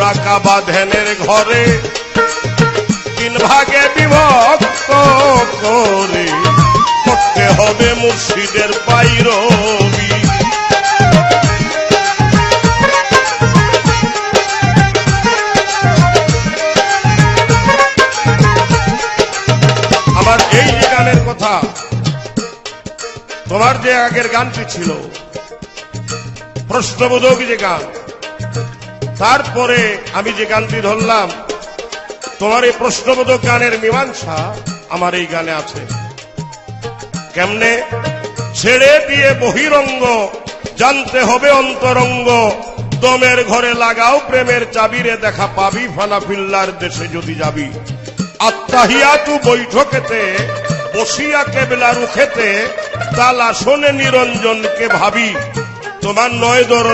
রাকাবা ধ্যানের ঘরে তিন ভাগে বিভক্ত করে করতে হবে মুর্শিদের পাইরবি। আমার এই যে গানের কথা, তোমার যে আগের গানটি ছিল প্রশ্নবোধক যে গান, তারপরে আমি যে গানটি ধরলাম, তোমার এই প্রশ্নবোধক গানের মীমাংসা আমার এই গানে আছে। কেমনে? ছেড়ে দিয়ে বহিরঙ্গ, জানতে হবে অন্তরঙ্গ, দমের ঘরে লাগাও প্রেমের চাবিরে, দেখা পাবি ফানাফিল্লার দেশে যদি যাবি। আত্মাহিয়াতু বৈঠকেতে বসিয়া কেবলা রুখেতে, তালা শোনে নিরঞ্জনকে ভাবি, তোমার নয় দর